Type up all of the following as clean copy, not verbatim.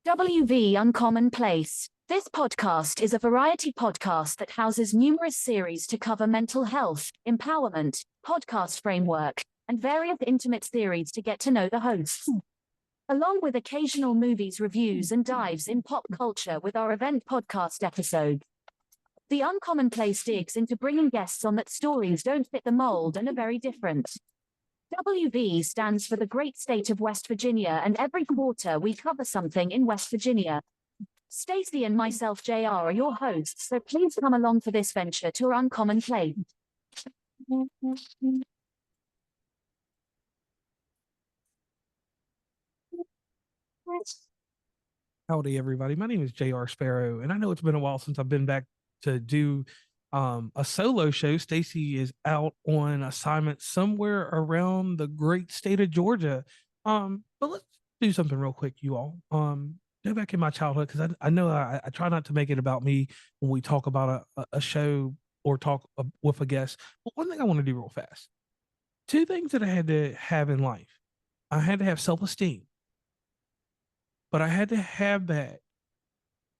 WV Uncommon Place. This podcast is a variety podcast that houses numerous series to cover mental health, empowerment, podcast framework, and various intimate theories to get to know the hosts. Along with occasional movies reviews and dives in pop culture with our event podcast episodes. The Uncommon Place digs into bringing guests on that stories don't fit the mold and are very different. WV stands for the great state of West Virginia, and every quarter we cover something in West Virginia. Stacey and myself, JR, are your hosts, so please come along for this venture to our Uncommon Place. Howdy, everybody. My name is JR Sparrow, and I know it's been a while since I've been back to do a solo show. Stacey is out on assignment somewhere around the great state of Georgia. But let's do something real quick, you all. Go back in my childhood, because I know I try not to make it about me when we talk about a show or talk with a guest. But one thing I want to do real fast. Two things that I had to have in life. I had to have self-esteem, but I had to have that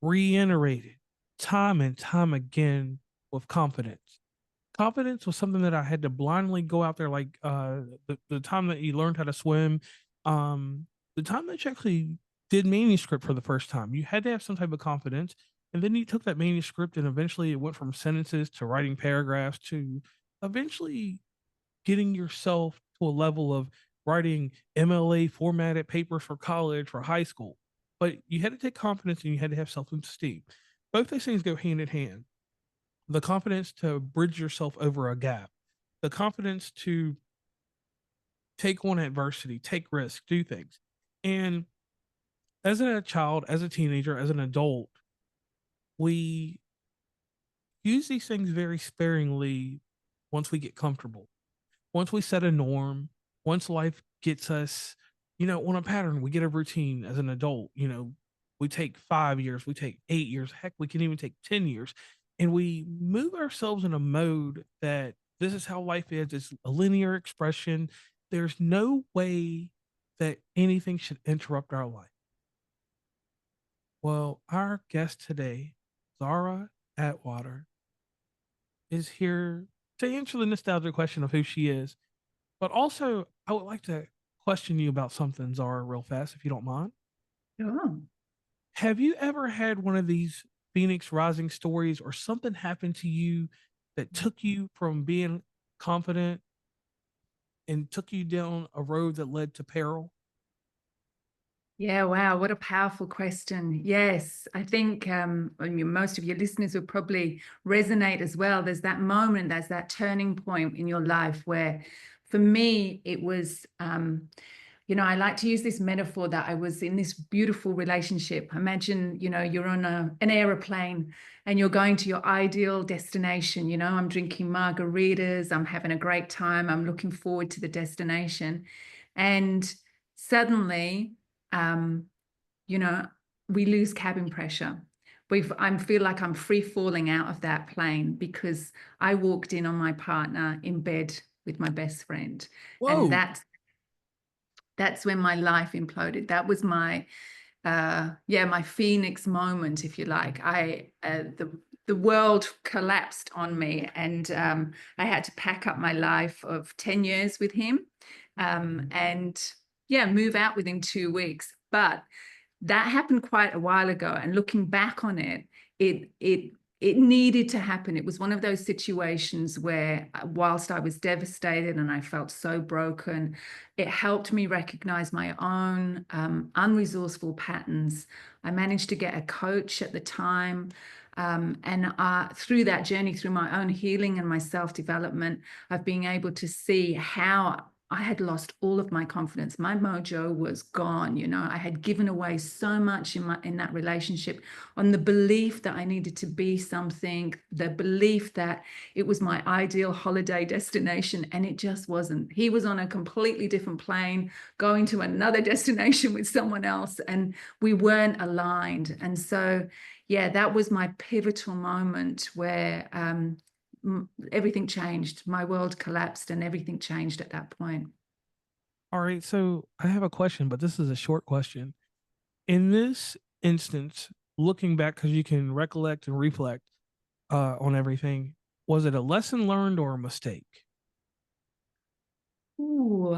reiterated time and time again with confidence. Confidence was something that I had to blindly go out there, like the time that you learned how to swim, the time that you actually did manuscript for the first time. You had to have some type of confidence, and then you took that manuscript and eventually it went from sentences to writing paragraphs to eventually getting yourself to a level of writing MLA formatted papers for college, for high school. But you had to take confidence and you had to have self-esteem. Both those things go hand in hand. The confidence to bridge yourself over a gap, the confidence to take on adversity, take risks, do things. And as a child, as a teenager, as an adult, we use these things very sparingly once we get comfortable. Once we set a norm, once life gets us, on a pattern, we get a routine as an adult. We take 5 years, we take 8 years, heck, we can even take 10 years. And we move ourselves in a mode that this is how life is. It's a linear expression. There's no way that anything should interrupt our life. Well, our guest today, Tzara Atwater, is here to answer the nostalgic question of who she is. But also, I would like to question you about something, Tzara, real fast, if you don't mind. Sure. Have you ever had one of these Phoenix Rising stories, or something happened to you that took you from being confident and took you down a road that led to peril? Yeah, wow, what a powerful question. Yes, I think most of your listeners will probably resonate as well. There's that moment, there's that turning point in your life where, for me, it was, I like to use this metaphor that I was in this beautiful relationship. Imagine, you're on an aeroplane and you're going to your ideal destination. I'm drinking margaritas, I'm having a great time, I'm looking forward to the destination. And suddenly, we lose cabin pressure. I feel like I'm free falling out of that plane because I walked in on my partner in bed with my best friend. Whoa. And that's when my life imploded. That was my my Phoenix moment, if you like. The world collapsed on me, and I had to pack up my life of 10 years with him and move out within 2 weeks. But that happened quite a while ago, and looking back on it, it needed to happen. It was one of those situations where, whilst I was devastated and I felt so broken, it helped me recognize my own unresourceful patterns. I managed to get a coach at the time. And through that journey, through my own healing and my self-development, I've been able to see how I had lost all of my confidence. My mojo was gone. I had given away so much in that relationship on the belief that I needed to be something, the belief that it was my ideal holiday destination, and it just wasn't. He was on a completely different plane, going to another destination with someone else, and we weren't aligned. And so, that was my pivotal moment where everything changed. My world collapsed and everything changed at that point. All right, so I have a question, but this is a short question. In this instance, looking back, because you can recollect and reflect on everything, was it a lesson learned or a mistake? Ooh,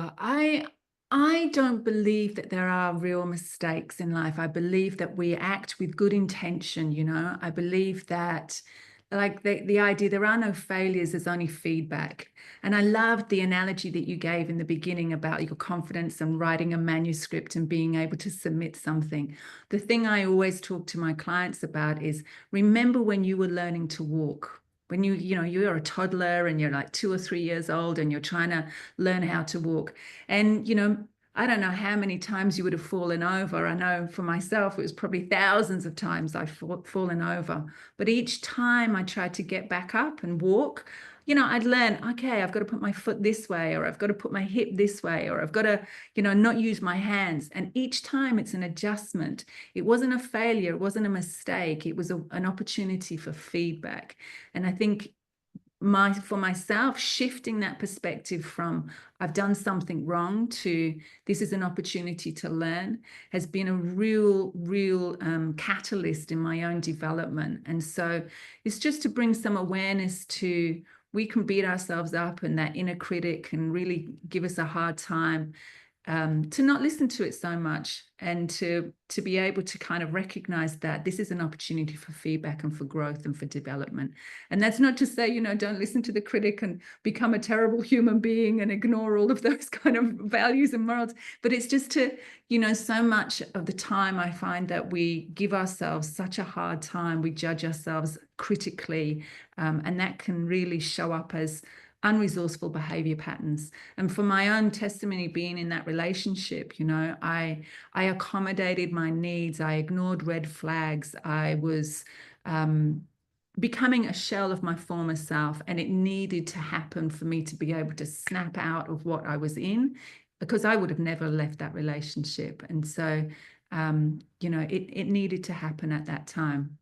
I don't believe that there are real mistakes in life. I believe that we act with good intention, you know. I believe that like the idea there are no failures, there's only feedback. And I loved the analogy that you gave in the beginning about your confidence and writing a manuscript and being able to submit something. The thing I always talk to my clients about is remember when you were learning to walk. When you're a toddler and you're like 2 or 3 years old and you're trying to learn how to walk. And, I don't know how many times you would have fallen over. I know for myself, it was probably thousands of times I've fallen over. But each time I tried to get back up and walk, I'd learn, okay, I've got to put my foot this way, or I've got to put my hip this way, or I've got to, not use my hands. And each time it's an adjustment. It wasn't a failure. It wasn't a mistake. It was an opportunity for feedback. And I think for myself, shifting that perspective from I've done something wrong to this is an opportunity to learn has been a real catalyst in my own development. And so it's just to bring some awareness to we can beat ourselves up and that inner critic can really give us a hard time, to not listen to it so much and to be able to kind of recognize that this is an opportunity for feedback and for growth and for development. And that's not to say, don't listen to the critic and become a terrible human being and ignore all of those kind of values and morals, but it's just to, so much of the time I find that we give ourselves such a hard time, we judge ourselves critically, and that can really show up as unresourceful behavior patterns. And for my own testimony, being in that relationship, I accommodated my needs. I ignored red flags. I was becoming a shell of my former self, and it needed to happen for me to be able to snap out of what I was in, because I would have never left that relationship. And so, it needed to happen at that time.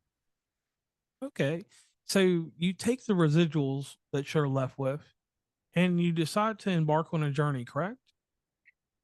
Okay. So you take the residuals that you're left with and you decide to embark on a journey, correct?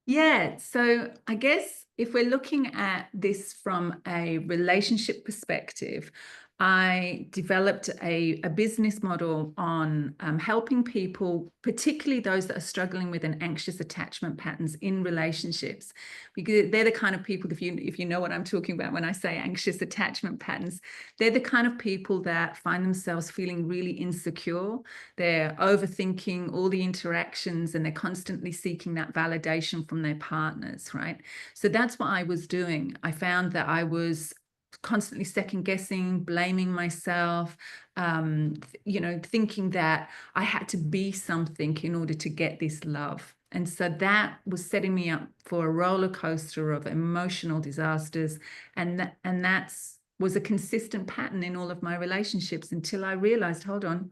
Yeah, so I guess if we're looking at this from a relationship perspective, I developed a business model on helping people, particularly those that are struggling with an anxious attachment patterns in relationships, because they're the kind of people, if you know what I'm talking about when I say anxious attachment patterns, they're the kind of people that find themselves feeling really insecure. They're overthinking all the interactions and they're constantly seeking that validation from their partners, right? So that's what I was doing. I found that I was constantly second guessing, blaming myself, thinking that I had to be something in order to get this love. And so that was setting me up for a roller coaster of emotional disasters. And that's was a consistent pattern in all of my relationships until I realized, hold on,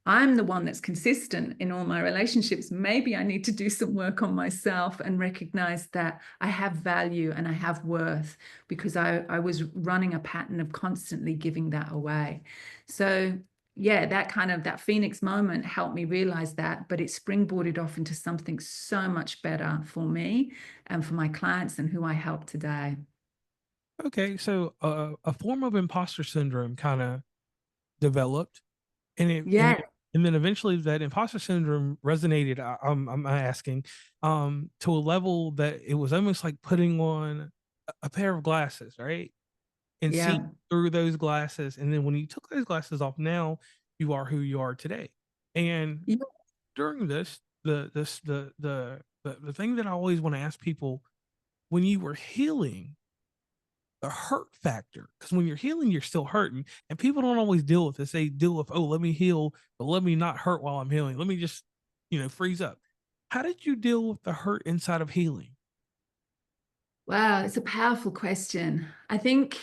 I'm the one that's consistent in all my relationships. Maybe I need to do some work on myself and recognize that I have value and I have worth, because I was running a pattern of constantly giving that away. So yeah, that Phoenix moment helped me realize that, but it springboarded off into something so much better for me and for my clients and who I help today. Okay. So a form of imposter syndrome kind of developed and Yeah. and then eventually that imposter syndrome resonated. I'm asking, to a level that it was almost like putting on a pair of glasses, right? And see Yeah. through those glasses. And then when you took those glasses off, now you are who you are today. And Yeah. during this, the thing that I always want to ask people, when you were healing, the hurt factor, because when you're healing, you're still hurting, and people don't always deal with this. They deal with, oh, let me heal, but let me not hurt while I'm healing. Let me just, freeze up. How did you deal with the hurt inside of healing? Wow, it's a powerful question. I think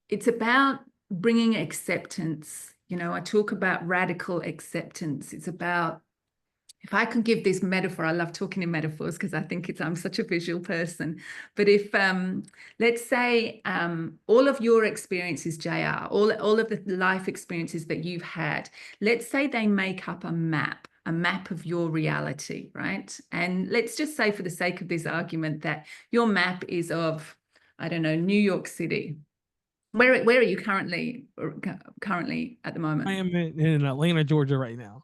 it's about bringing acceptance. I talk about radical acceptance. It's about, if I can give this metaphor, I love talking in metaphors because I think I'm such a visual person. But if, let's say, all of your experiences, JR, all of the life experiences that you've had, let's say they make up a map of your reality, right? And let's just say, for the sake of this argument, that your map is of, I don't know, New York City. Where are you currently at the moment? I am in Atlanta, Georgia right now.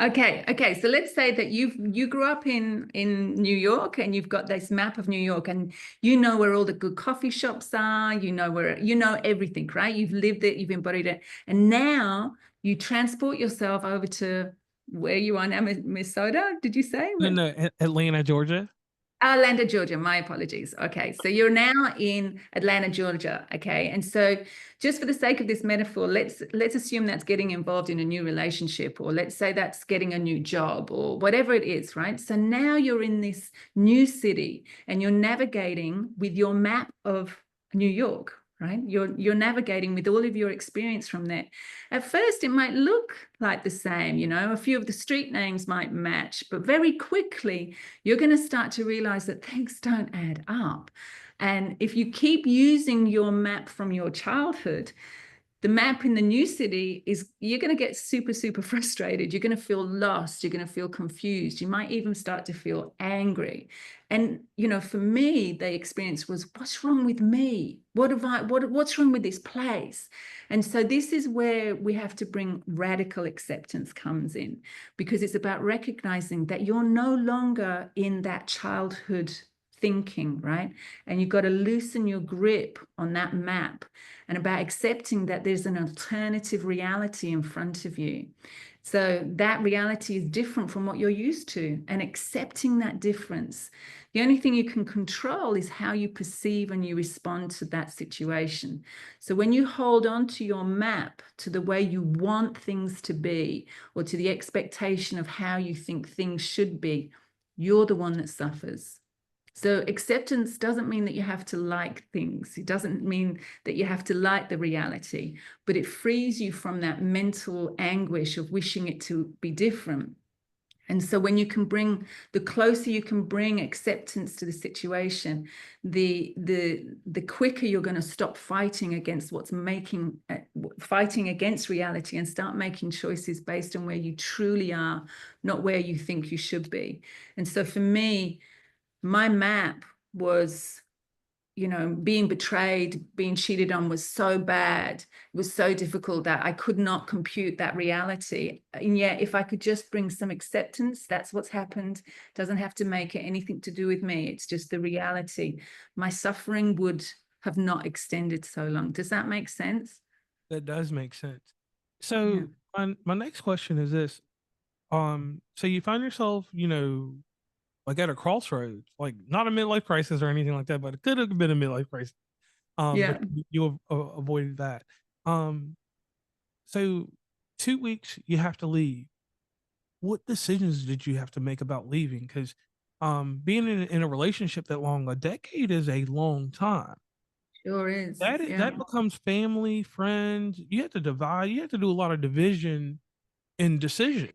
Okay. So let's say that you grew up in New York, and you've got this map of New York, and you know where all the good coffee shops are, you know everything, right? You've lived it, you've embodied it. And now you transport yourself over to where you are now, Minnesota, did you say? No, Atlanta, Georgia. Atlanta, Georgia. My apologies. Okay. So you're now in Atlanta, Georgia. Okay. And so just for the sake of this metaphor, let's assume that's getting involved in a new relationship, or let's say that's getting a new job, or whatever it is, right? So now you're in this new city, and you're navigating with your map of New York, right? You're navigating with all of your experience from there. At first, it might look like the same, a few of the street names might match, but very quickly, you're going to start to realize that things don't add up. And if you keep using your map from your childhood, the map in the new city you're going to get super, super frustrated. You're going to feel lost. You're going to feel confused. You might even start to feel angry. And, for me, the experience was, what's wrong with me? What's wrong with this place? And so this is where we have to bring radical acceptance comes in, because it's about recognizing that you're no longer in that childhood thinking, right? And you've got to loosen your grip on that map, and about accepting that there's an alternative reality in front of you. So that reality is different from what you're used to, and accepting that difference. The only thing you can control is how you perceive and you respond to that situation. So when you hold on to your map, to the way you want things to be, or to the expectation of how you think things should be, you're the one that suffers. So acceptance doesn't mean that you have to like things. It doesn't mean that you have to like the reality, but it frees you from that mental anguish of wishing it to be different. And so when you can the closer you can bring acceptance to the situation, the quicker you're going to stop fighting against fighting against reality, and start making choices based on where you truly are, not where you think you should be. And so for me, my map was, being betrayed, being cheated on was so bad. It was so difficult that I could not compute that reality. And yet, if I could just bring some acceptance, that's what's happened. It doesn't have to make it anything to do with me. It's just the reality. My suffering would have not extended so long. Does that make sense? That does make sense. So my next question is this. So you find yourself, like at a crossroads, like not a midlife crisis or anything like that, but it could have been a midlife crisis. But you avoided that. So 2 weeks you have to leave. What decisions did you have to make about leaving? Because being in a relationship that long, a decade is a long time. Sure is. That becomes family, friends. You have to divide. You have to do a lot of division in decision.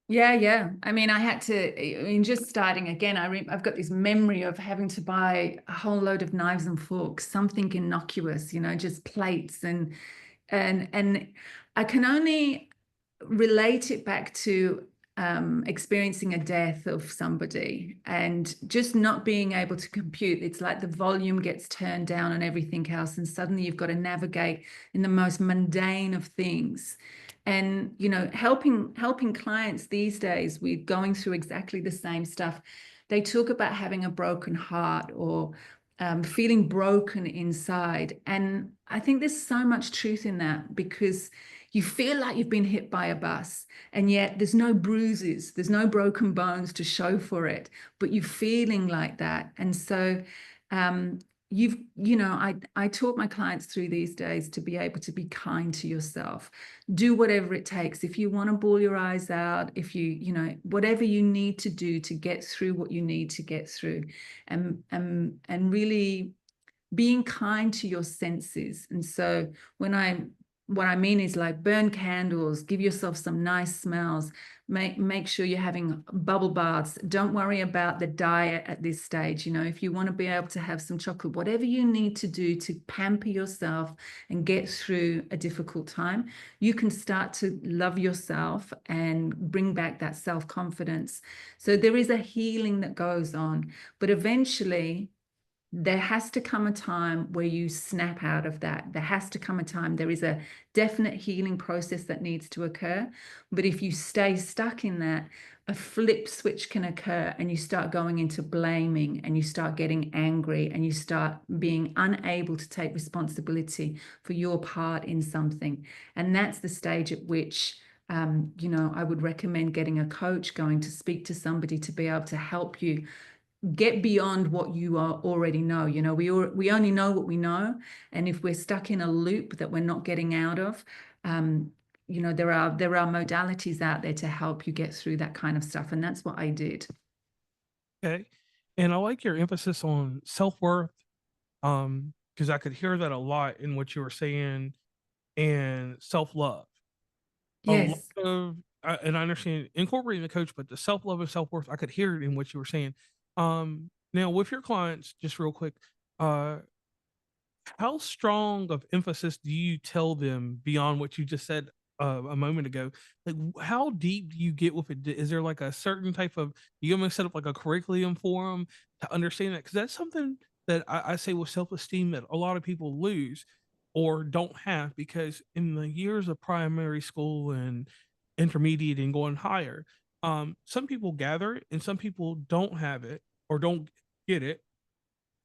Yeah. I mean, just starting again, I've got this memory of having to buy a whole load of knives and forks, something innocuous, just plates, and I can only relate it back to experiencing a death of somebody, and just not being able to compute. It's like the volume gets turned down on everything else, and suddenly you've got to navigate in the most mundane of things. And helping clients these days with going through exactly the same stuff. They talk about having a broken heart, or feeling broken inside. And I think there's so much truth in that, because you feel like you've been hit by a bus, and yet there's no bruises, there's no broken bones to show for it, but you're feeling like that. And so I taught my clients through these days to be able to be kind to yourself. Do whatever it takes. If you want to bawl your eyes out, if whatever you need to do to get through what you need to get through, and really being kind to your senses. And so what I mean is, like, burn candles, give yourself some nice smells, make sure you're having bubble baths. Don't worry about the diet at this stage. If you want to be able to have some chocolate, whatever you need to do to pamper yourself and get through a difficult time, you can start to love yourself and bring back that self-confidence. So there is a healing that goes on, but eventually there has to come a time where you snap out of that. There has to come a time. There is a definite healing process that needs to occur. But if you stay stuck in that, a flip switch can occur and you start going into blaming and you start getting angry and you start being unable to take responsibility for your part in something. And that's the stage at which I would recommend getting a coach, going to speak to somebody to be able to help you get beyond what you already know. We only know what we know, and if we're stuck in a loop that we're not getting out of, there are modalities out there to help you get through that kind of stuff, and that's what I did. Okay. And I like your emphasis on self-worth, because I could hear that a lot in what you were saying, and self-love. Yes. And I understand incorporating the coach, but the self-love and self-worth, I could hear it in what you were saying. Now with your clients, just real quick, how strong of emphasis do you tell them beyond what you just said a moment ago? Like, how deep do you get with it? Is there like a certain type of, you almost set up like a curriculum for them to understand that? Because that's something that I say with self-esteem that a lot of people lose or don't have, because in the years of primary school and intermediate and going higher, some people gather it and some people don't have it or don't get it,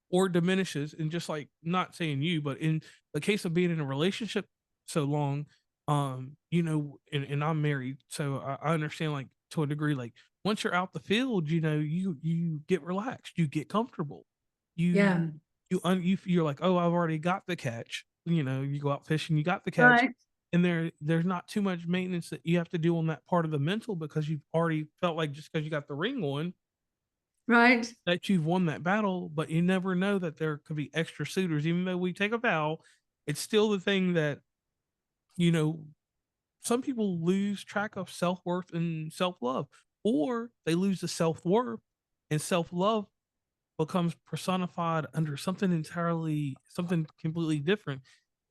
or diminishes. And just like, not saying you, but in the case of being in a relationship so long, and I'm married, so I understand, like, to a degree, like, once you're out the field, you get relaxed, you get comfortable, Yeah. you're like, oh, I've already got the catch. You go out fishing, you got the catch, Right. and there's not too much maintenance that you have to do on that part of the mental, because you've already felt like, just because you got the ring on, Right. that you've won that battle. But you never know that there could be extra suitors. Even though we take a vow, it's still the thing that, you know, some people lose track of self-worth and self-love, or they lose the self-worth and self-love becomes personified under something completely different.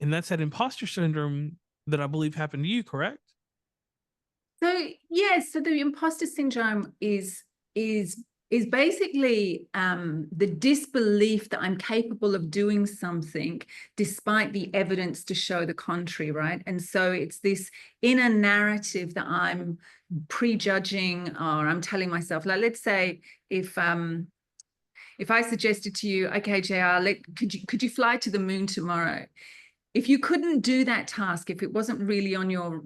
And that's that imposter syndrome that I believe happened to you, correct? So yes, so the imposter syndrome is basically the disbelief that I'm capable of doing something despite the evidence to show the contrary, right? And so it's this inner narrative that I'm prejudging, or I'm telling myself, like, let's say if I suggested to you, okay, JR, could you fly to the moon tomorrow? If you couldn't do that task, if it wasn't really on your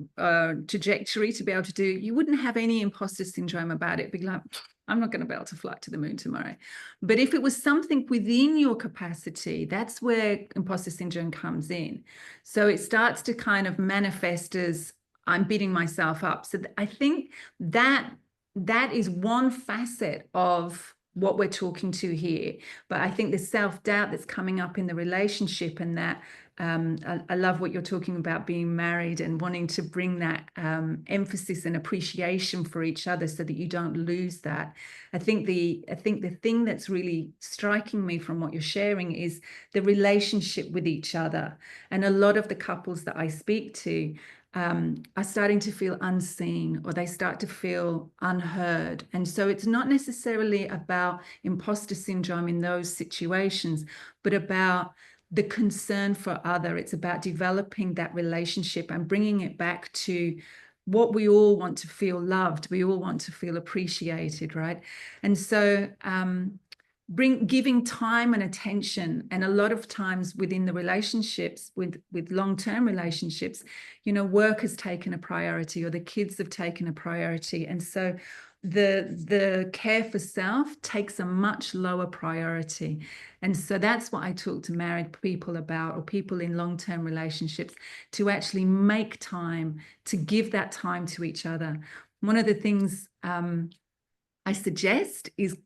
trajectory to be able to do, you wouldn't have any imposter syndrome about it. Be like, I'm not going to be able to fly to the moon tomorrow. But if it was something within your capacity, that's where imposter syndrome comes in. So it starts to kind of manifest as I'm beating myself up. So I think that is one facet of what we're talking to here. But I think the self-doubt that's coming up in the relationship, and that I love what you're talking about, being married and wanting to bring that emphasis and appreciation for each other so that you don't lose that. I think the thing that's really striking me from what you're sharing is the relationship with each other. And a lot of the couples that I speak to are starting to feel unseen, or they start to feel unheard. And so it's not necessarily about imposter syndrome in those situations, but about the concern for other. It's about developing that relationship and bringing it back to what we all want to feel loved. We all want to feel appreciated, right? And so giving time and attention. And a lot of times within the relationships, with long-term relationships, work has taken a priority, or the kids have taken a priority. And so the care for self takes a much lower priority. And so that's what I talk to married people about, or people in long-term relationships, to actually make time to give that time to each other. One of the things I suggest is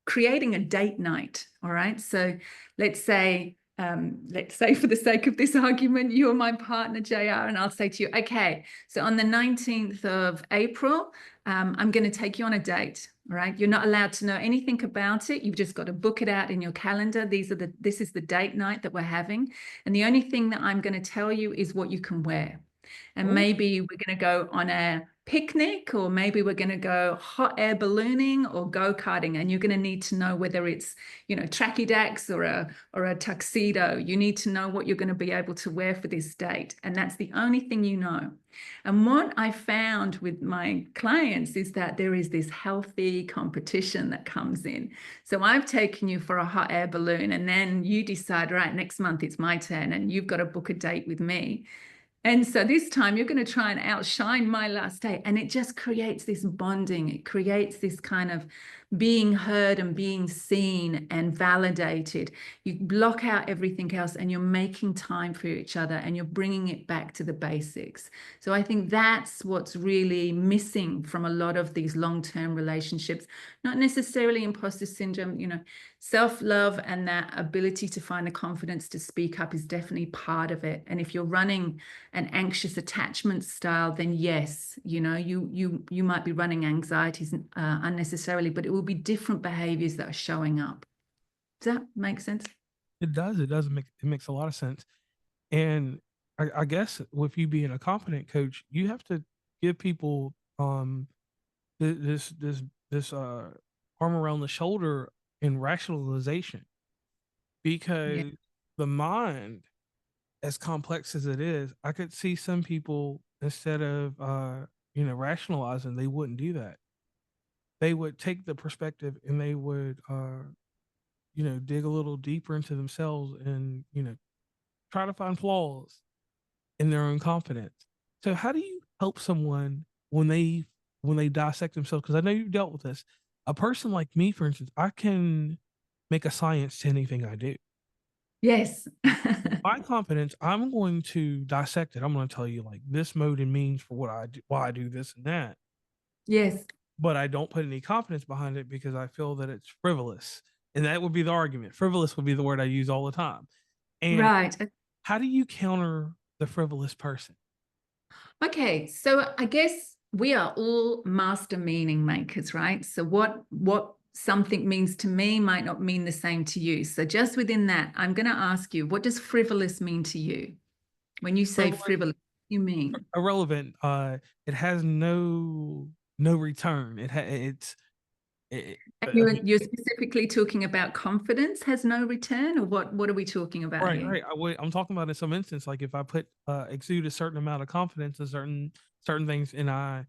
creating a date night. All right. So let's say for the sake of this argument, you're my partner, JR, and I'll say to you, okay, so on the 19th of April, I'm going to take you on a date. All right. You're not allowed to know anything about it. You've just got to book it out in your calendar. This is the date night that we're having. And the only thing that I'm going to tell you is what you can wear. And Ooh. maybe we're going to go on a picnic, or maybe we're going to go hot air ballooning or go-karting, and you're going to need to know whether it's, you know, tracky dacks or a tuxedo. You need to know what you're going to be able to wear for this date, and that's the only thing you know. And what I found with my clients is that there is this healthy competition that comes in. So I've taken you for a hot air balloon, and then you decide, right, next month it's my turn and you've got to book a date with me. And so this time you're going to try and outshine my last day. And it just creates this bonding. It creates this kind of being heard and being seen and validated. You block out everything else and you're making time for each other and you're bringing it back to the basics. So I think that's what's really missing from a lot of these long-term relationships, not necessarily imposter syndrome, you know, self-love and that ability to find the confidence to speak up is definitely part of it. And if you're running an anxious attachment style, then yes, you know, you might be running anxieties unnecessarily, but it will be different behaviors that are showing up. Does that make sense? It does. It does make it makes a lot of sense. And I guess with you being a confident coach, you have to give people this arm around the shoulder in rationalization, because the mind, as complex as it is, I could see some people, instead of rationalizing, they wouldn't do that. They would take the perspective and they would dig a little deeper into themselves and try to find flaws in their own confidence. So how do you help someone when they dissect themselves? Because I know you've dealt with this. A person like me, for instance, I can make a science to anything I do. Yes. My confidence, I'm going to dissect it. I'm going to tell you, like, this mode and means for what I do, why I do this and that. Yes. But I don't put any confidence behind it because I feel that it's frivolous. And that would be the argument. Frivolous would be the word I use all the time. And Right. how do you counter the frivolous person? Okay, so I guess we are all master meaning makers, right? So what something means to me might not mean the same to you. So just within that, I'm going to ask you, what does frivolous mean to you? When you say frivolous, what do you mean? Irrelevant. It has no return. You're specifically talking about confidence has no return, or what are we talking about Right, here? right. I'm talking about in some instance, like if I put exude a certain amount of confidence in certain things, and I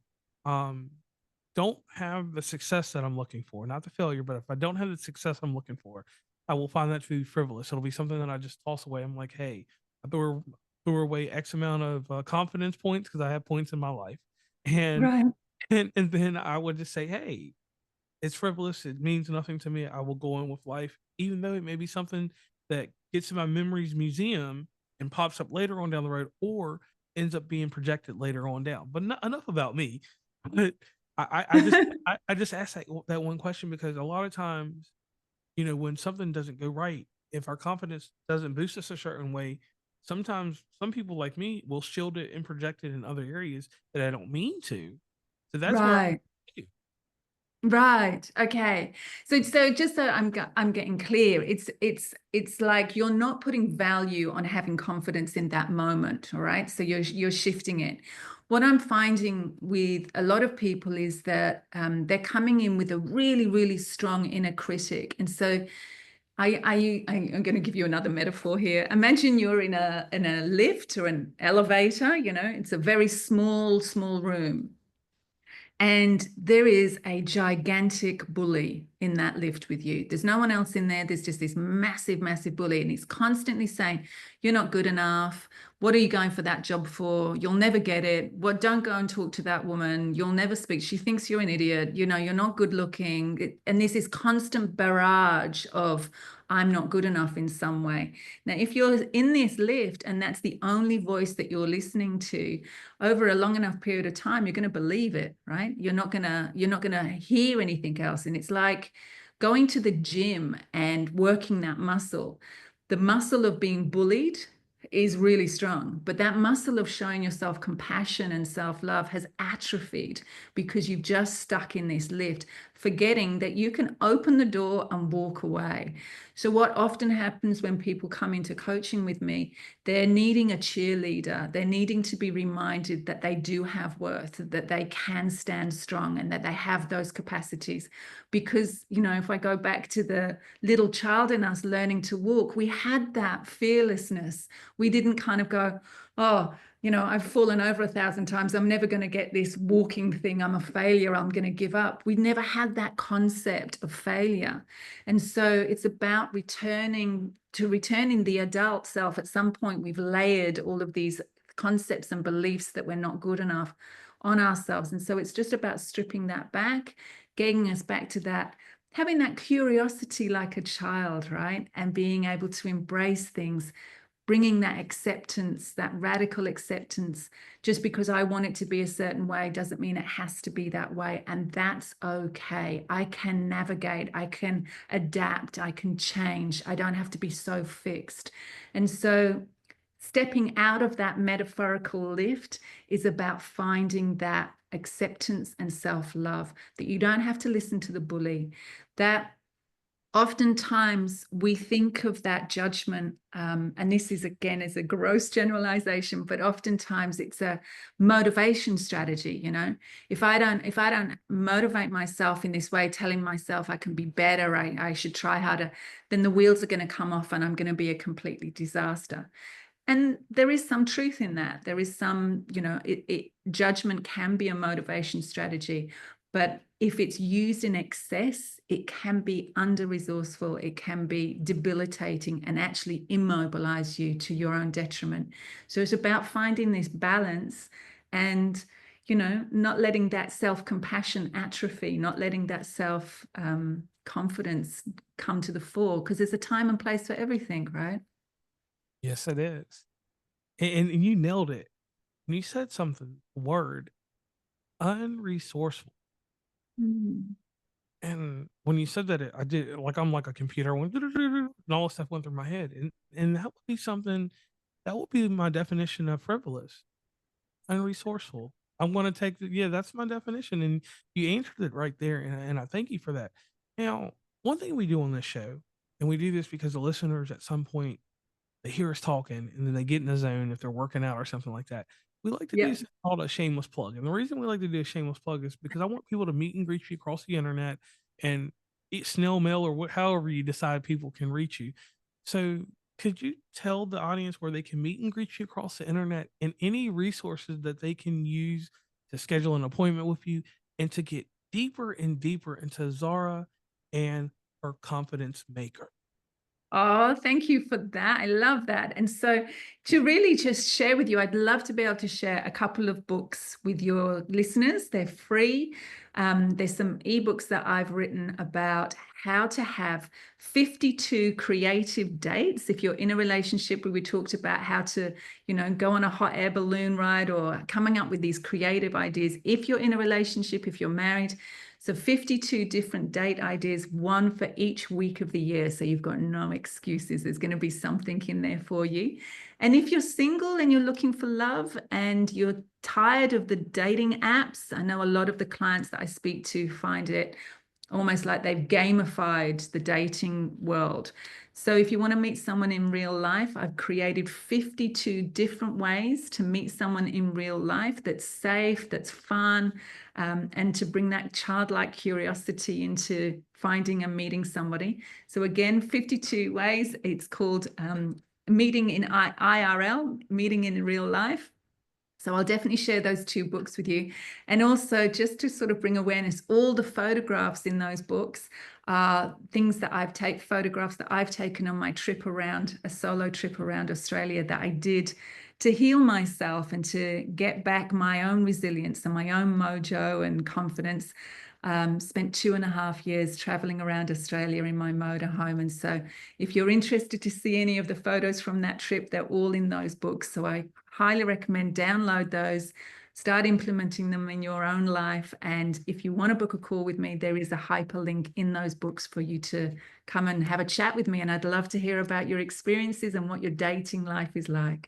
don't have the success that I'm looking for, not the failure, but if I don't have the success I'm looking for, I will find that to be frivolous. It'll be something that I just toss away. I'm like, hey, I threw away X amount of confidence points because I have points in my life, and Right. and then I would just say, hey, it's frivolous. It means nothing to me. I will go on with life, even though it may be something that gets in my memories museum and pops up later on down the road, or ends up being projected later on down. But not enough about me. But I just asked that one question because a lot of times, when something doesn't go right, if our confidence doesn't boost us a certain way, sometimes some people like me will shield it and project it in other areas that I don't mean to. So that's where Right. Right. Okay. So just so I'm getting clear, it's like you're not putting value on having confidence in that moment, all right? So you're shifting it. What I'm finding with a lot of people is that they're coming in with a really, really strong inner critic, and so I'm going to give you another metaphor here. Imagine you're in a lift or an elevator. It's a very small room. And there is a gigantic bully in that lift with you. There's no one else in there. There's just this massive, massive bully. And he's constantly saying, you're not good enough. What are you going for that job for? You'll never get it. Well, don't go and talk to that woman. You'll never speak. She thinks you're an idiot. You're not good looking. And there's this constant barrage of, I'm not good enough in some way. Now, if you're in this lift and that's the only voice that you're listening to over a long enough period of time, you're going to believe it, right? You're not going to hear anything else. And it's like going to the gym and working that muscle. The muscle of being bullied is really strong, but that muscle of showing yourself compassion and self-love has atrophied because you've just stuck in this lift. forgetting that you can open the door and walk away. So what often happens when people come into coaching with me, they're needing a cheerleader. They're needing to be reminded that they do have worth, that they can stand strong, and that they have those capacities. Because, you know, if I go back to the little child in us learning to walk, we had that fearlessness. We didn't kind of go, oh, you know, I've fallen over 1,000 times. I'm never going to get this walking thing. I'm a failure. I'm going to give up. We never had that concept of failure. And so it's about returning the adult self. At some point, we've layered all of these concepts and beliefs that we're not good enough on ourselves. And so it's just about stripping that back, getting us back to that, having that curiosity like a child, right? And being able to embrace things, bringing that acceptance, that radical acceptance. Just because I want it to be a certain way doesn't mean it has to be that way. And that's okay. I can navigate, I can adapt, I can change. I don't have to be so fixed. And so stepping out of that metaphorical lift is about finding that acceptance and self-love, that you don't have to listen to the bully, that oftentimes we think of that judgment, and this is again is a gross generalization, but oftentimes it's a motivation strategy. You know, if I don't motivate myself in this way, telling myself I can be better, I should try harder, then the wheels are going to come off and I'm going to be a completely disaster. And there is some truth in that. There is some, you know, judgment can be a motivation strategy. But if it's used in excess, it can be under-resourceful, it can be debilitating and actually immobilize you to your own detriment. So it's about finding this balance and, you know, not letting that self-compassion atrophy, not letting that self-confidence come to the fore, because there's a time and place for everything, right? Yes, it is. And you nailed it. When you said something, word, unresourceful. Mm. And when you said that, I did, like, I'm like a computer, I went, and all this stuff went through my head. And that would be something, that would be my definition of frivolous, unresourceful. I'm going to take yeah, that's my definition. And you answered it right there. And I thank you for that. Now, one thing we do on this show, and we do this because the listeners at some point, they hear us talking and then they get in the zone if they're working out or something like that. We like to do something called a shameless plug. And the reason we like to do a shameless plug is because I want people to meet and greet you across the internet and eat snail mail or however you decide people can reach you. So could you tell the audience where they can meet and greet you across the internet and any resources that they can use to schedule an appointment with you and to get deeper and deeper into Tzara and her confidence maker? Oh, thank you for that. I love that. And so to really just share with you, I'd love to be able to share a couple of books with your listeners. They're free. There's some ebooks that I've written about how to have 52 creative dates. If you're in a relationship, we talked about how to, you know, go on a hot air balloon ride or coming up with these creative ideas. If you're in a relationship, if you're married, so 52 different date ideas, one for each week of the year. So you've got no excuses. There's going to be something in there for you. And if you're single and you're looking for love and you're tired of the dating apps, I know a lot of the clients that I speak to find it almost like they've gamified the dating world. So if you want to meet someone in real life, I've created 52 different ways to meet someone in real life that's safe, that's fun, and to bring that childlike curiosity into finding and meeting somebody. So again, 52 ways. It's called Meeting in IRL, Meeting in Real Life. So I'll definitely share those two books with you. And also just to sort of bring awareness, all the photographs in those books are things that photographs that I've taken on my trip around, a solo trip around Australia that I did to heal myself and to get back my own resilience and my own mojo and confidence. Spent 2.5 years traveling around Australia in my motorhome. And so if you're interested to see any of the photos from that trip, they're all in those books. So I highly recommend download those, start implementing them in your own life. And if you want to book a call with me, there is a hyperlink in those books for you to come and have a chat with me. And I'd love to hear about your experiences and what your dating life is like.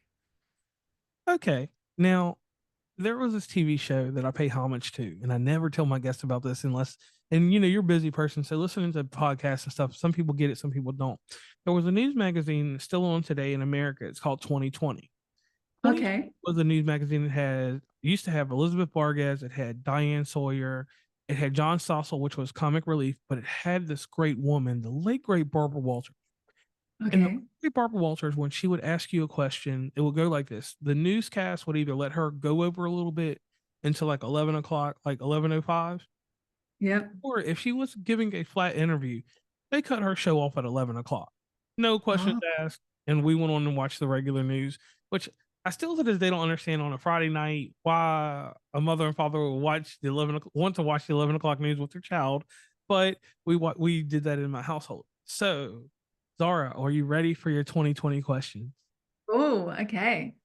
Okay. Now, there was this TV show that I pay homage to, and I never tell my guests about this unless, and you're a busy person, so listening to podcasts and stuff, some people get it, some people don't. There was a news magazine still on today in America. It's called 2020. Okay. Was a news magazine that used to have Elizabeth Vargas, it had Diane Sawyer, it had John Stossel, which was comic relief, but it had this great woman, the late great Barbara Walters. And the Okay. great Barbara Walters, when she would ask you a question, it would go like this: the newscast would either let her go over a little bit until like 11 o'clock, like 11:05, Yep. or if she was giving a flat interview, they cut her show off at 11 o'clock. No questions Oh, asked. And we went on and watched the regular news, which I still to this day don't understand on a Friday night why a mother and father would want to watch the 11 o'clock news with their child. But we did that in my household. So, Tzara, are you ready for your 2020 questions? oh, okay.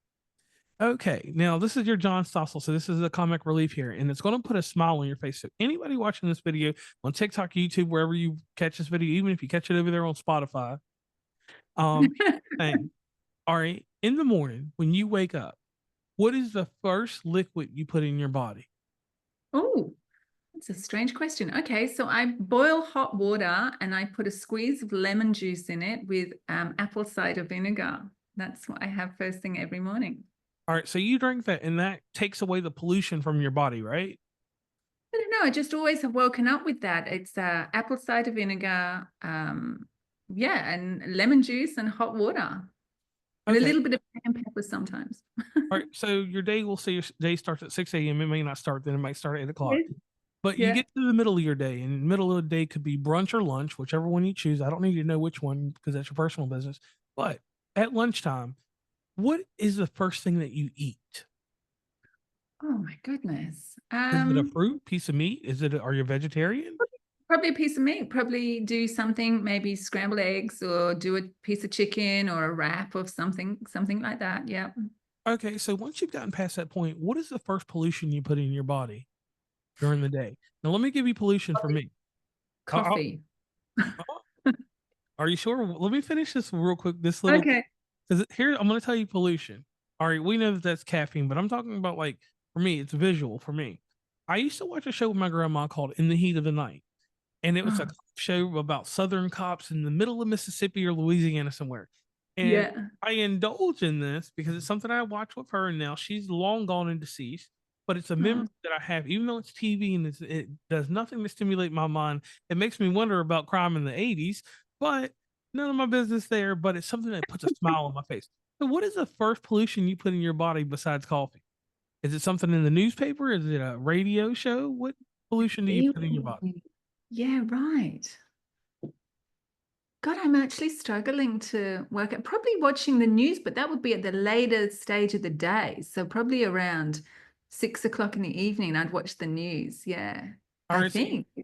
Okay, now this is your John Stossel. So this is a comic relief here, and it's going to put a smile on your face. So anybody watching this video on TikTok, YouTube, wherever you catch this video, even if you catch it over there on Spotify, thing. All right, in the morning when you wake up, what is the first liquid you put in your body? Oh, that's a strange question. Okay, so I boil hot water and I put a squeeze of lemon juice in it with apple cider vinegar. That's what I have first thing every morning. All right, so you drink that, and that takes away the pollution from your body, right? I don't know. I just always have woken up with that. It's apple cider vinegar, yeah, and lemon juice and hot water, and a Okay. little bit of cayenne pepper sometimes. All right, so your day, will say your day starts at 6 a.m. It may not start then, it might start at 8 o'clock. But you Yeah. get to the middle of your day, and the middle of the day could be brunch or lunch, whichever one you choose. I don't need to know which one because that's your personal business. But at lunchtime, what is the first thing that you eat? Oh my goodness. Is it a fruit, piece of meat? Are you a vegetarian? Probably a piece of meat. Probably do something, maybe scrambled eggs, or do a piece of chicken or a wrap of something like that. Yeah. Okay, so once you've gotten past that point, what is the first pollution you put in your body during the day? Now, let me give you pollution for me. Coffee. Are you sure? Let me finish this real quick. This little, Okay. because here I'm going to tell you pollution. All right, we know that that's caffeine, but I'm talking about, like, for me, it's visual for me. I used to watch a show with my grandma called In the Heat of the Night, and it was a Oh, show about Southern cops in the middle of Mississippi or Louisiana somewhere. And yeah. I indulge in this because it's something I watch with her, and now she's long gone and deceased. But it's a memory Oh. that I have, even though it's TV and it does nothing to stimulate my mind. It makes me wonder about crime in the 80s, but none of my business there. But it's something that puts a smile on my face. So, what is the first pollution you put in your body besides coffee? Is it something in the newspaper? Is it a radio show? What pollution do you put in your body? Really? Yeah, right. God, I'm actually struggling to work out. Probably watching the news, but that would be at the later stage of the day. So probably around 6 o'clock in the evening, I'd watch the news. Yeah, All I right, so think. all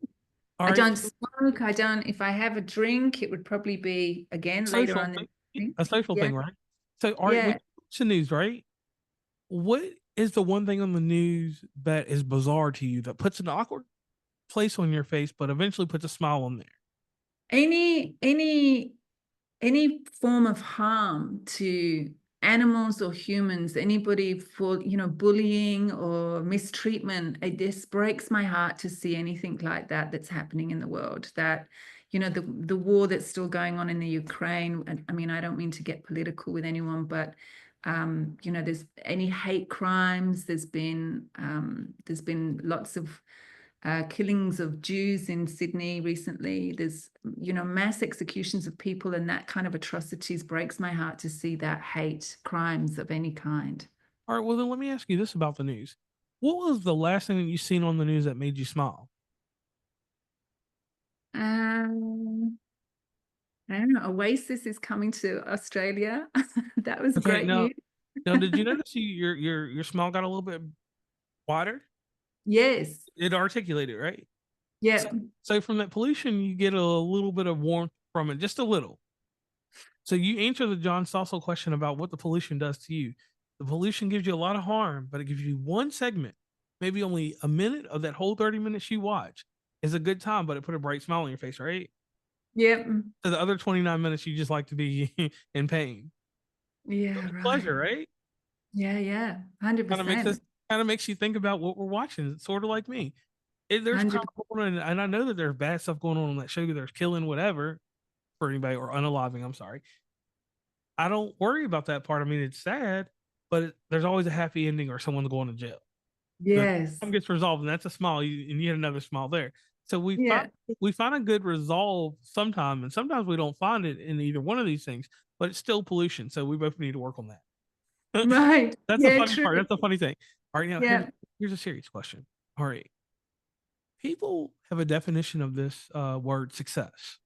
I right, don't so smoke. I don't, if I have a drink, it would probably be again later social on in the thing, evening. a social Yeah. thing, right? So, all right, when Yeah. you watch the news, right? What is the one thing on the news that is bizarre to you that puts an awkward place on your face, but eventually puts a smile on there? Any form of harm to animals or humans, anybody for, bullying or mistreatment, it just breaks my heart to see anything like that that's happening in the world. That, the war that's still going on in the Ukraine. And I mean, I don't mean to get political with anyone, but there's any hate crimes. There's been lots of killings of Jews in Sydney recently. There's, mass executions of people, and that kind of atrocities breaks my heart to see that hate crimes of any kind. All right, well, then let me ask you this about the news. What was the last thing that you seen on the news that made you smile? Um, I don't know. Oasis is coming to Australia. That was Okay, great news. now, did you notice your smile got a little bit wider? Yes. It articulated, right? Yeah. So from that pollution, you get a little bit of warmth from it, just a little. So you answer the John Stossel question about what the pollution does to you. The pollution gives you a lot of harm, but it gives you one segment, maybe only a minute of that whole 30 minutes you watch is a good time, but it put a bright smile on your face, right? Yep. So the other 29 minutes, you just like to be in pain. Yeah, right. Pleasure, right? Yeah, yeah. Kind of makes us 100%. kind of makes you think about what we're watching. It's sort of like me. There's 100%. and I know that there's bad stuff going on that show. There's killing, whatever, for anybody, or unaliving. I'm sorry. I don't worry about that part. I mean, it's sad, but there's always a happy ending or someone's going to jail. The Yes. problem gets resolved, and that's a smile, and you get another smile there. So we find a good resolve sometime, and sometimes we don't find it in either one of these things. But it's still pollution, so we both need to work on that. Right. That's the Yeah, funny true. part. That's the funny thing. All right, now Yeah. here's a serious question. All right, people have a definition of this word success.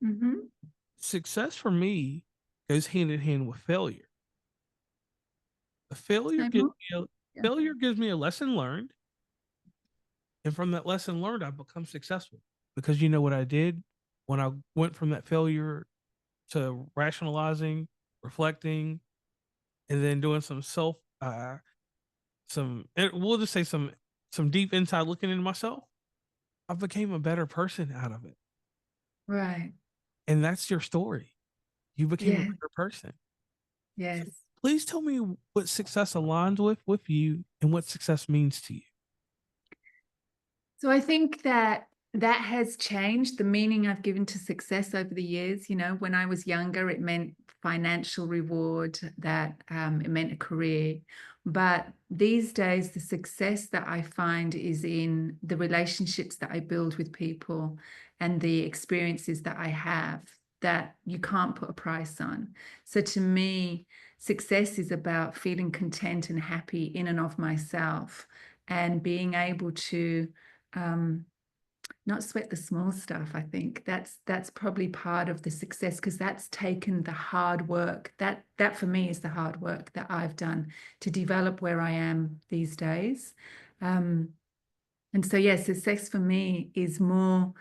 Mm-hmm. Success for me goes hand in hand with failure. A failure failure gives me a lesson learned, and from that lesson learned, I've become successful because you know what I did when I went from that failure to rationalizing, reflecting, and then doing some we'll just say some deep inside looking into myself. I became a better person out of it, Right. and that's your story. You became a Yeah. better person. Yes. Please tell me what success aligns with you and what success means to you. So I think that has changed the meaning I've given to success over the years. You know, when I was younger, it meant financial reward, that it meant a career. But these days, the success that I find is in the relationships that I build with people and the experiences that I have that you can't put a price on. So to me, success is about feeling content and happy in and of myself and being able to not sweat the small stuff. I think that's probably part of the success, because that's taken the hard work. That for me is the hard work that I've done to develop where I am these days. And so, yes, success for me is more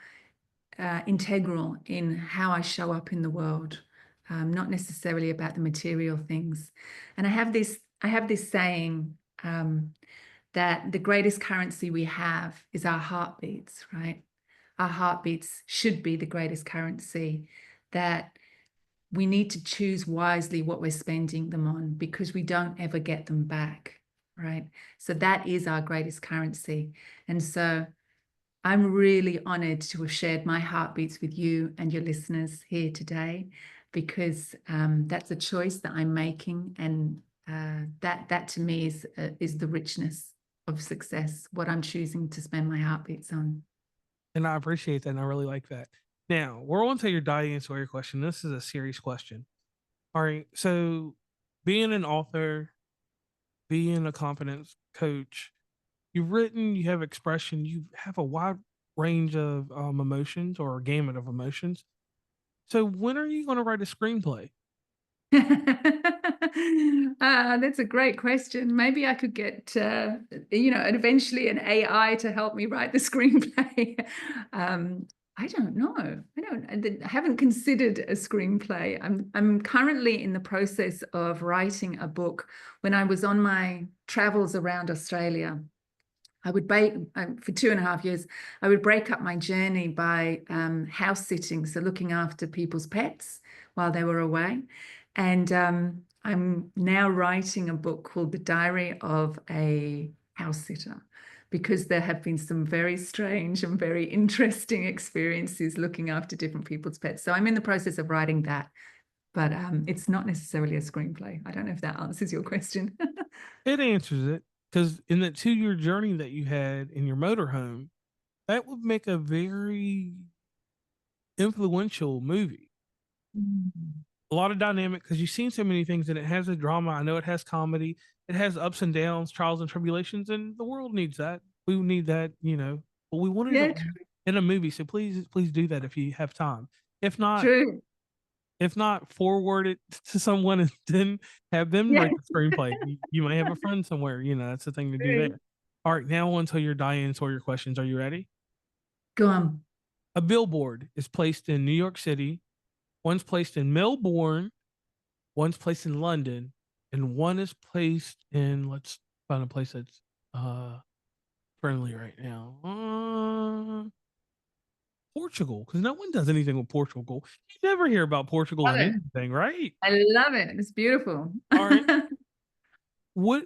integral in how I show up in the world, not necessarily about the material things. And I have this saying, that the greatest currency we have is our heartbeats, right? Our heartbeats should be the greatest currency, that we need to choose wisely what we're spending them on, because we don't ever get them back, right? So that is our greatest currency. And so I'm really honored to have shared my heartbeats with you and your listeners here today, because that's a choice that I'm making. And that to me is the richness of success, what I'm choosing to spend my heartbeats on. And I appreciate that, and I really like that. Now, we're on to your die answer your question. This is a serious question. All right. So being an author, being a confidence coach, you've written, you have expression, you have a wide range of emotions, or a gamut of emotions. So when are you going to write a screenplay? That's a great question. Maybe I could get, eventually an AI to help me write the screenplay. I don't know. I haven't considered a screenplay. I'm currently in the process of writing a book. When I was on my travels around Australia, I would for 2.5 years, I would break up my journey by house sitting, so looking after people's pets while they were away. And I'm now writing a book called The Diary of a House Sitter, because there have been some very strange and very interesting experiences looking after different people's pets. So I'm in the process of writing that, but it's not necessarily a screenplay. I don't know if that answers your question. It answers it, because in that 2-year journey that you had in your motorhome, that would make a very influential movie. A lot of dynamic, because you've seen so many things, and it has a drama. I know it has comedy. It has ups and downs, trials and tribulations, and the world needs that. We need that, but we wanted Yeah, it in a movie. So please do that if you have time. If not, true. forward it to someone and then have them Yeah. write the screenplay. You may have a friend somewhere. That's the thing to do True. there. All right, now until your die-ins or your questions. Are you ready? Go on. A billboard is placed in New York City. One's placed in Melbourne. One's placed in London, and one is placed in, let's find a place that's friendly right now. Portugal, because no one does anything with Portugal. You never hear about Portugal Love in it. anything, right? I love it. It's beautiful. All right. What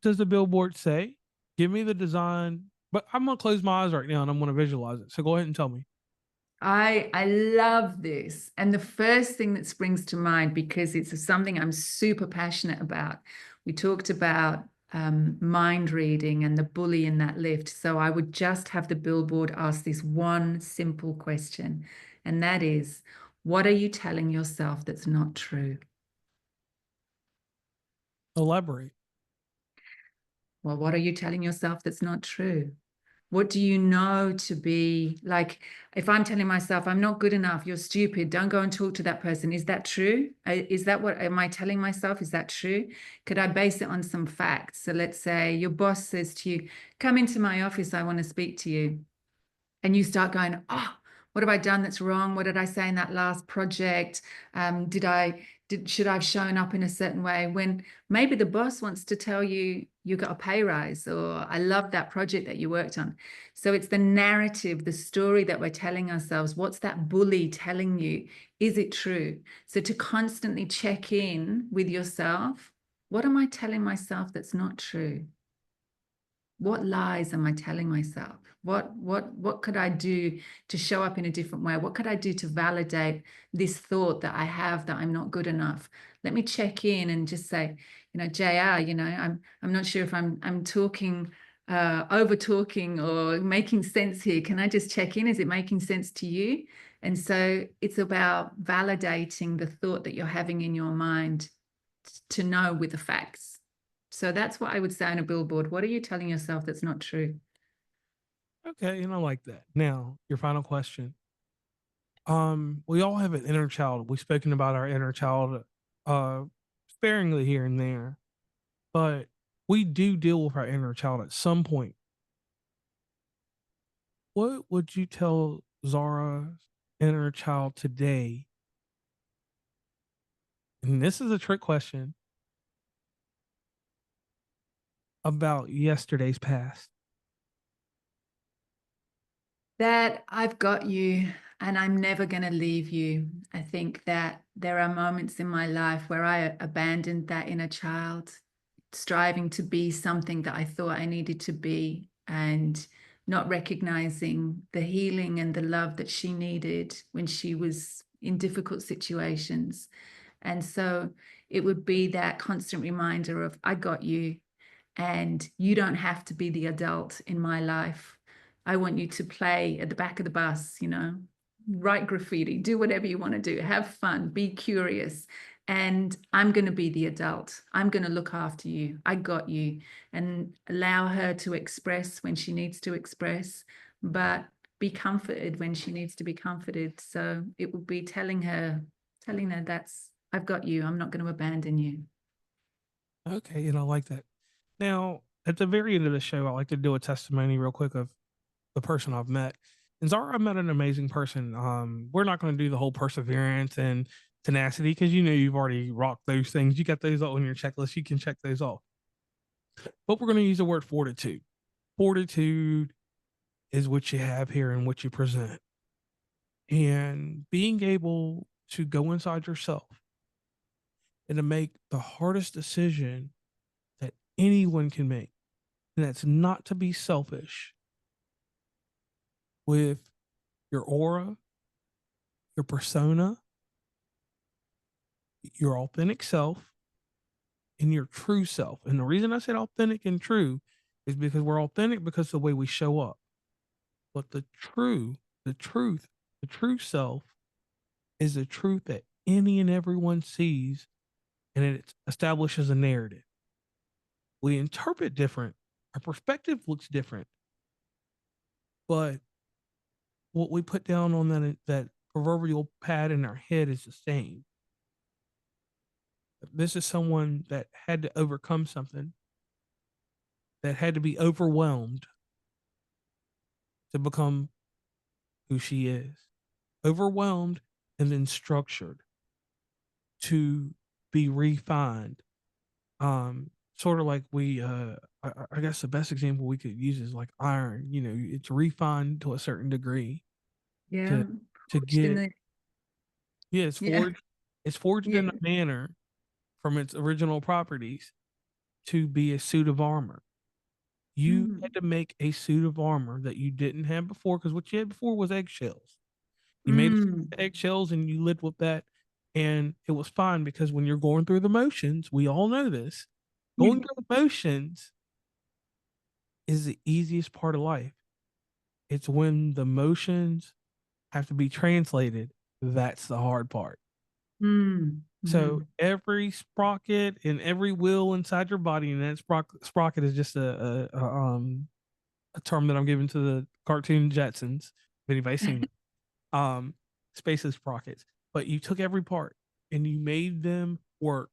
does the billboard say? Give me the design. But I'm going to close my eyes right now and I'm going to visualize it. So go ahead and tell me. I love this. And the first thing that springs to mind, because it's something I'm super passionate about, we talked about mind reading and the bully in that lift. So I would just have the billboard ask this one simple question, and that is, what are you telling yourself that's not true? Elaborate. Well, what are you telling yourself that's not true? What do you know to be like? If I'm telling myself I'm not good enough, you're stupid, don't go and talk to that person, is that true? Is that what am I telling myself? Is that true? Could I base it on some facts? So let's say your boss says to you, come into my office, I want to speak to you. And you start going, oh, what have I done that's wrong? What did I say in that last project? Should I have shown up in a certain way? When maybe the boss wants to tell you you got a pay rise, or I love that project that you worked on. So it's the narrative, the story that we're telling ourselves. What's that bully telling you? Is it true? So to constantly check in with yourself, what am I telling myself that's not true? What lies am I telling myself? What could I do to show up in a different way? What could I do to validate this thought that I have that I'm not good enough? Let me check in and just say, JR, I'm not sure if I'm talking over talking or making sense here. Can I just check in? Is it making sense to you? And so it's about validating the thought that you're having in your mind to know with the facts. So that's what I would say on a billboard. What are you telling yourself that's not true? Okay, and I like that. Now, your final question. We all have an inner child. We've spoken about our inner child sparingly here and there, but we do deal with our inner child at some point. What would you tell Tzara's inner child today? And this is a trick question about yesterday's past. That I've got you and I'm never going to leave you. I think that there are moments in my life where I abandoned that inner child, striving to be something that I thought I needed to be, and not recognizing the healing and the love that she needed when she was in difficult situations. And so it would be that constant reminder of, I got you, and you don't have to be the adult in my life. I want you to play at the back of the bus, write graffiti, do whatever you want to do, have fun, be curious. And I'm going to be the adult. I'm going to look after you. I got you. And allow her to express when she needs to express, but be comforted when she needs to be comforted. So it would be telling her that's, I've got you. I'm not going to abandon you. Okay, and I like that. Now, at the very end of the show, I like to do a testimony real quick of the person I've met. And Tzara, I met an amazing person. We're not going to do the whole perseverance and tenacity because you've already rocked those things. You got those on your checklist. You can check those off. But we're going to use the word fortitude. Fortitude is what you have here and what you present. And being able to go inside yourself and to make the hardest decision that anyone can make. And that's not to be selfish with your aura, your persona, your authentic self, and your true self. And the reason I said authentic and true is because we're authentic because of the way we show up. But the true self is the truth that any and everyone sees, and it establishes a narrative. We interpret different. Our perspective looks different. But what we put down on that proverbial pad in our head is the same. This is someone that had to overcome something, that had to be overwhelmed to become who she is. Overwhelmed and then structured to be refined. Sort of like I guess the best example we could use is like iron. It's refined to a certain degree. Yeah. To get it's Yeah. forged. It's forged Yeah. in a manner from its original properties to be a suit of armor. You had to make a suit of armor that you didn't have before, because what you had before was eggshells. You made eggshells and you lived with that, and it was fine, because when you're going through the motions, we all know this, going through the motions is the easiest part of life. It's when the motions have to be translated, that's the hard part. So every sprocket and every wheel inside your body, and that sprocket is just a term that I'm giving to the cartoon Jetsons, if anybody's seen it. Spaces sprockets. But you took every part and you made them work.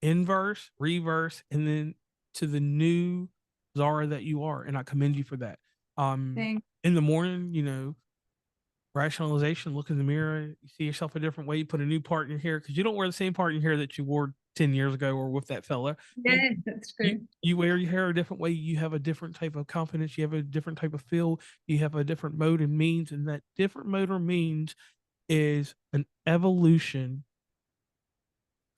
Inverse, reverse, and then to the new Tzara that you are. And I commend you for that. In the morning, you know, rationalization, look in the mirror, you see yourself a different way, you put a new part in your hair, because you don't wear the same part in your hair that you wore 10 years ago or with that fella. Yeah, that's true. You wear your hair a different way, you have a different type of confidence, you have a different type of feel, you have a different mode and means, and that different mode or means is an evolution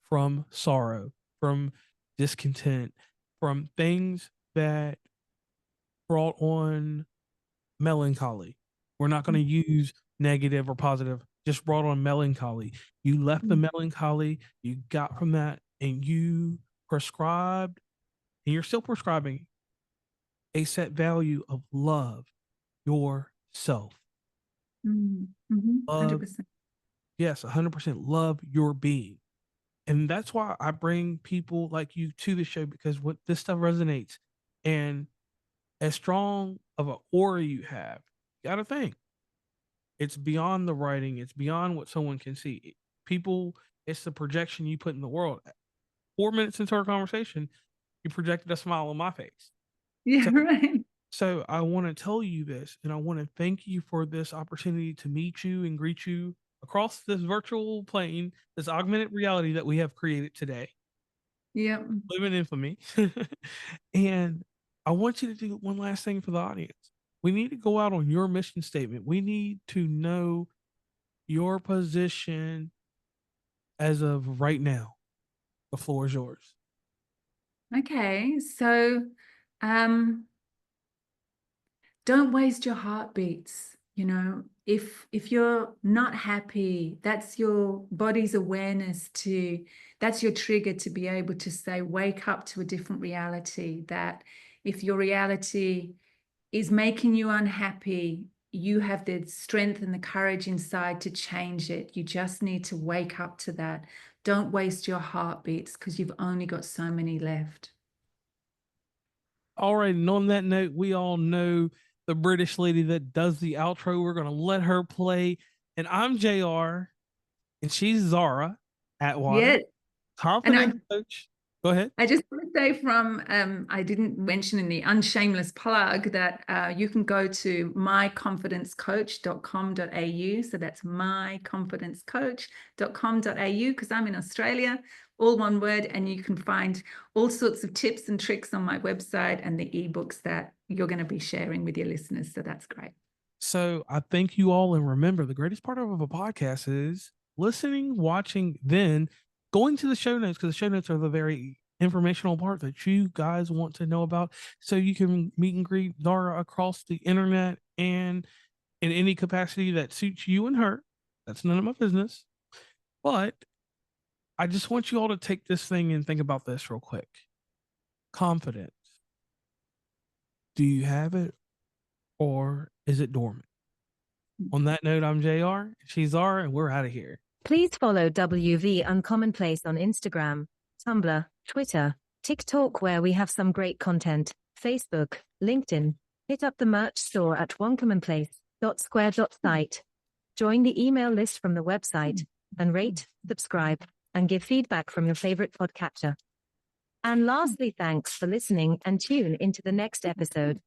from sorrow, from discontent, from things that brought on melancholy. We're not going to use negative or positive, just brought on melancholy. You left the melancholy, you got from that, and you prescribed, and you're still prescribing a set value of love yourself. 100%. Yes, 100% love your being. And that's why I bring people like you to the show, because what this stuff resonates. And as strong of an aura you have, you got to think. It's beyond the writing. It's beyond what someone can see. People, it's the projection you put in the world. 4 minutes into our conversation, you projected a smile on my face. Yeah, right. So I want to tell you this, and I want to thank you for this opportunity to meet you and greet you across this virtual plane, this augmented reality that we have created today. Yeah. Live in infamy. And I want you to do one last thing for the audience. We need to go out on your mission statement. We need to know your position as of right now. The floor is yours. Okay. So, don't waste your heartbeats. You know, if you're not happy, that's your body's awareness that's your trigger to be able to say, wake up to a different reality. That if your reality is making you unhappy, you have the strength and the courage inside to change it. You just need to wake up to that. Don't waste your heartbeats, because you've only got so many left. All right. And on that note, we all know the British lady that does the outro. We're going to let her play. And I'm JR, and she's Tzara Atwater. Yeah. Confidence coach. Go ahead. I just want to say I didn't mention in the unshameless plug that you can go to myconfidencecoach.com.au. So that's myconfidencecoach.com.au, because I'm in Australia, all one word, and you can find all sorts of tips and tricks on my website and the ebooks that you're going to be sharing with your listeners. So that's great. So I thank you all. And remember, the greatest part of a podcast is listening, watching, then going to the show notes, because the show notes are the very informational part that you guys want to know about, so you can meet and greet Tzara across the internet and in any capacity that suits you and her. That's none of my business. But I just want you all to take this thing and think about this real quick. Confidence. Do you have it, or is it dormant? On that note, I'm JR, she's Tzara, and we're out of here. Please follow WV Uncommonplace on Instagram, Tumblr, Twitter, TikTok, where we have some great content, Facebook, LinkedIn. Hit up the merch store at onecommonplace.square.site. Join the email list from the website, and rate, subscribe, and give feedback from your favorite podcatcher. And lastly, thanks for listening, and tune into the next episode.